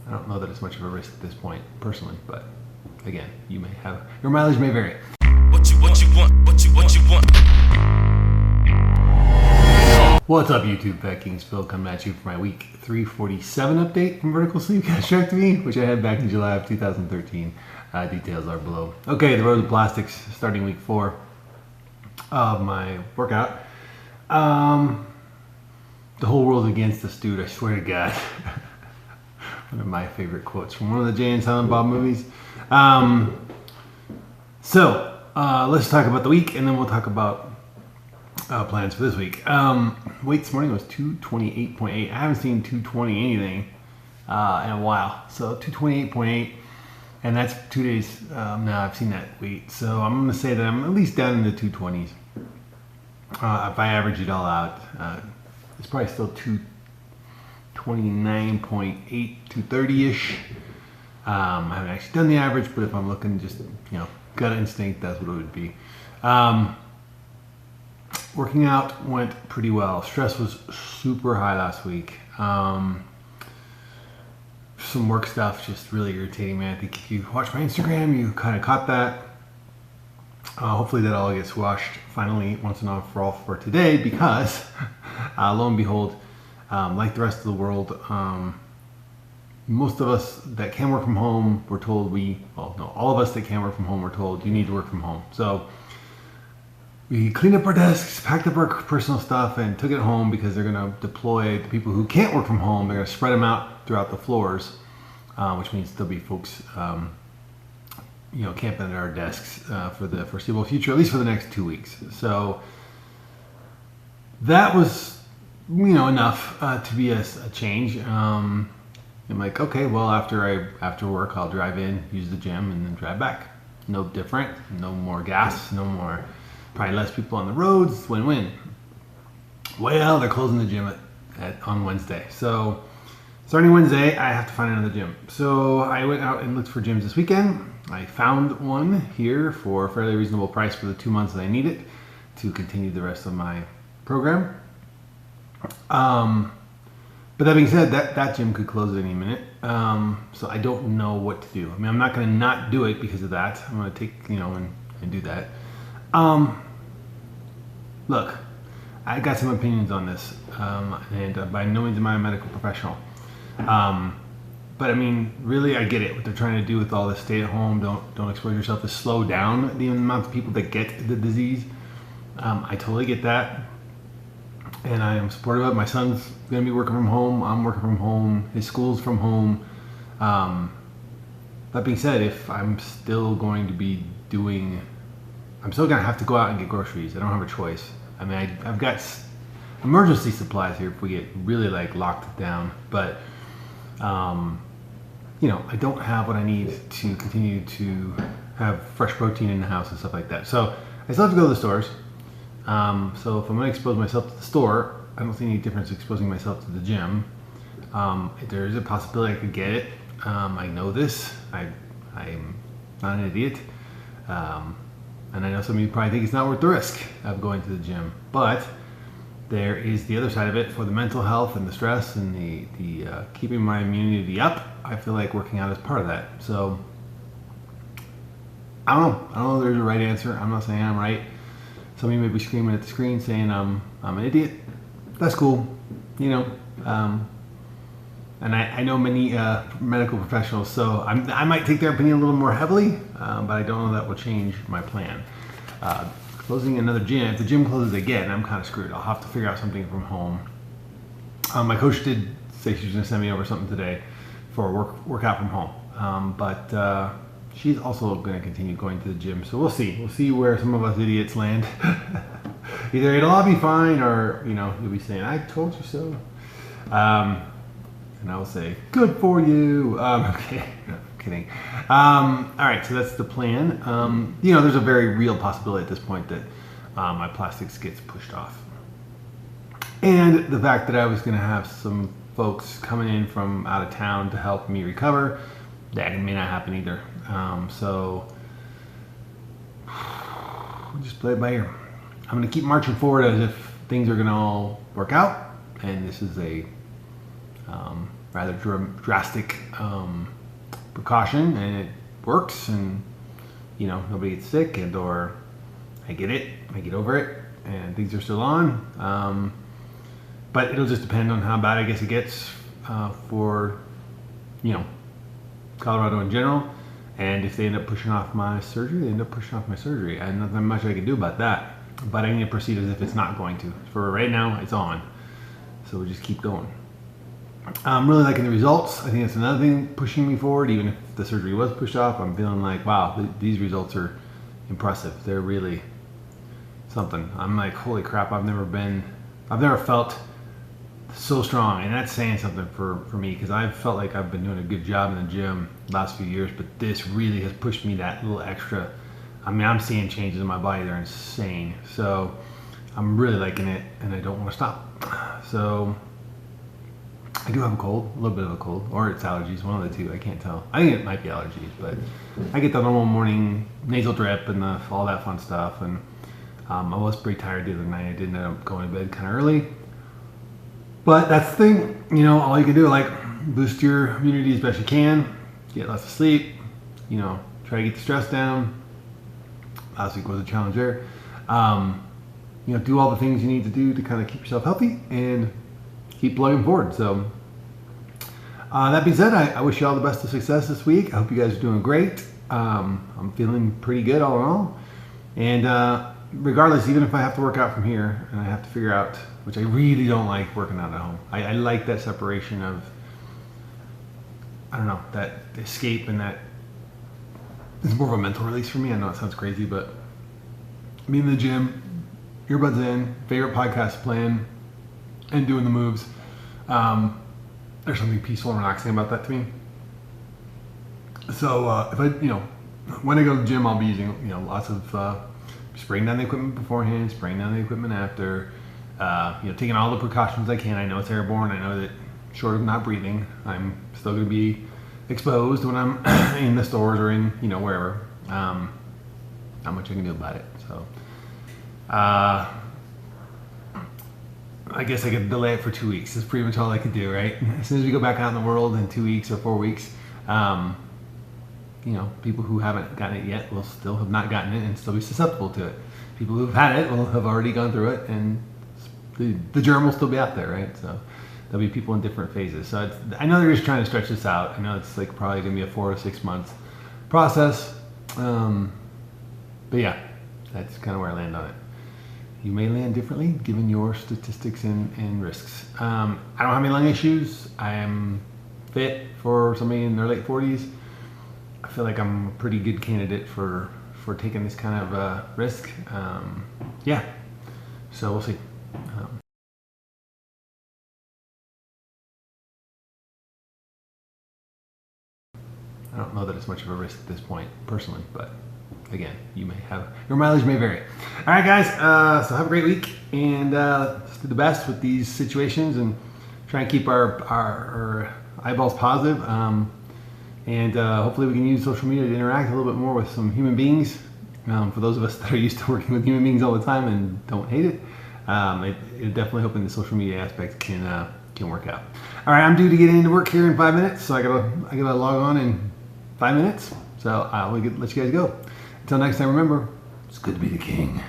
I don't know that it's much of a risk at this point, personally, but again, you may have, your mileage may vary. What you want? What's up, YouTube? FatKings Phil coming at you for my week 347 update from Vertical Sleeve Hysterectomy, which I had back in July of 2013. Details are below. Okay, the road to plastics starting week 4 of my workout. The whole world's against us, dude. I swear to God. One of my favorite quotes from one of the Jay and Silent Bob movies. Let's talk about the week, and then we'll talk about plans for this week. Weight this morning was 228.8. I haven't seen 220 anything in a while. So 228.8, and that's 2 days now I've seen that weight. So I'm going to say that I'm at least down in the 220s. If I average it all out, it's probably still 229.8, 230-ish. I haven't actually done the average, but if I'm looking just, gut instinct, that's what it would be. Working out went pretty well. Stress was super high last week. Some work stuff just really irritating me. I think if you watch my Instagram, you kind of caught that. Hopefully that all gets washed finally once and for all for today, because lo and behold, like the rest of the world, most of us that can work from home were told all of us that can work from home were told you need to work from home. So we cleaned up our desks, packed up our personal stuff, and took it home because they're going to deploy the people who can't work from home. They're going to spread them out throughout the floors, which means there'll be folks, camping at our desks for the foreseeable future, at least for the next 2 weeks. So that was, enough to be a change. I'm like, okay, well, after work, I'll drive in, use the gym, and then drive back. No different, no more gas, no more. Probably less people on the roads, win-win. Well, they're closing the gym on Wednesday. So starting Wednesday, I have to find another gym. So I went out and looked for gyms this weekend. I found one here for a fairly reasonable price for the 2 months that I need it to continue the rest of my program. But that being said, that gym could close at any minute. So I don't know what to do. I mean, I'm not going to not do it because of that. I'm going to take, and do that. Look, I got some opinions on this, and by no means am I a medical professional. But I mean, really, I get it. What they're trying to do with all this stay at home, don't expose yourself, to slow down the amount of people that get the disease. I totally get that, and I am supportive of it. My son's going to be working from home. I'm working from home. His school's from home. That being said, if I'm still going to be I'm still going to have to go out and get groceries. I don't have a choice. I mean, I've got emergency supplies here if we get really locked down. But, I don't have what I need to continue to have fresh protein in the house and stuff like that. So I still have to go to the stores. So if I'm going to expose myself to the store, I don't see any difference exposing myself to the gym. There is a possibility I could get it. I know this. I'm not an idiot. And I know some of you probably think it's not worth the risk of going to the gym, but there is the other side of it for the mental health and the stress and the keeping my immunity up. I feel like working out is part of that. So I don't know if there's a right answer. I'm not saying I'm right. Some of you may be screaming at the screen saying I'm an idiot. That's cool, and I know many medical professionals, so I might take their opinion a little more heavily, but I don't know that will change my plan. Closing another gym, if the gym closes again, I'm kind of screwed. I'll have to figure out something from home. My coach did say she was going to send me over something today for a workout from home, but she's also going to continue going to the gym, so we'll see. We'll see where some of us idiots land. Either it'll all be fine, or you'll be saying, "I told you so." And I will say, good for you. Okay, no, I'm kidding. All right, so that's the plan. There's a very real possibility at this point that my plastics gets pushed off. And the fact that I was going to have some folks coming in from out of town to help me recover, that may not happen either. So we'll just play it by ear. I'm going to keep marching forward as if things are going to all work out, and this is a rather drastic precaution, and it works, and you know, nobody gets sick, and or I get over it, and things are still on. But it'll just depend on how bad I guess it gets for, you know, Colorado in general. And if they end up pushing off my surgery, they end up pushing off my surgery. And nothing much I can do about that. But I need to proceed as if it's not going to. For right now, it's on. So we'll just keep going. I'm really liking the results. I think that's another thing pushing me forward. Even if the surgery was pushed off, I'm feeling like, wow, these results are impressive. They're really something. I'm like, holy crap, I've never felt so strong, and that's saying something for me, because I've felt like I've been doing a good job in the gym the last few years, but this really has pushed me that little extra. I mean, I'm seeing changes in my body, they're insane. So I'm really liking it, and I don't want to stop. So I do have a cold, a little bit of a cold, or it's allergies, one of the two, I can't tell. I think it might be allergies, but I get the normal morning nasal drip and all that fun stuff, and I was pretty tired the other night. I did end up going to bed kind of early. But that's the thing, you know, all you can do, like, boost your immunity as best you can, get lots of sleep, you know, try to get the stress down. Last week was a challenge there. You know, do all the things you need to do to kind of keep yourself healthy and keep plugging forward. So that being said, I wish you all the best of success this week. I hope you guys are doing great. I'm feeling pretty good all in all. And regardless, even if I have to work out from here and I have to figure out, which I really don't like working out at home. I like that separation of, I don't know, that escape, and that it's more of a mental release for me. I know it sounds crazy, but being in the gym, earbuds in, favorite podcast playing, and doing the moves. There's something peaceful and relaxing about that to me. So if I, you know, when I go to the gym, I'll be using, you know, lots of spraying down the equipment beforehand, spraying down the equipment after, you know, taking all the precautions I can. I know it's airborne. I know that short of not breathing, I'm still going to be exposed when I'm in the stores or in, you know, wherever. Not much I can do about it. So I guess I could delay it for 2 weeks. That's pretty much all I could do, right? As soon as we go back out in the world in 2 weeks or 4 weeks, you know, people who haven't gotten it yet will still have not gotten it and still be susceptible to it. People who've had it will have already gone through it, and the germ will still be out there, right? So there'll be people in different phases. So I know they're just trying to stretch this out. I know it's like probably going to be a 4 to 6 month process. But yeah, that's kind of where I land on it. You may land differently given your statistics and risks. I don't have any lung issues. I am fit for somebody in their late 40s. I feel like I'm a pretty good candidate for taking this kind of risk. Yeah, so we'll see. I don't know that it's much of a risk at this point, personally, but again, your mileage may vary. All right, guys, so have a great week, and let's do the best with these situations and try and keep our eyeballs positive. And hopefully we can use social media to interact a little bit more with some human beings. For those of us that are used to working with human beings all the time and don't hate it, definitely hoping the social media aspect can work out. All right, I'm due to get into work here in 5 minutes, so I gotta log on in 5 minutes. So I'll let you guys go. Until next time, remember, it's good to be the king.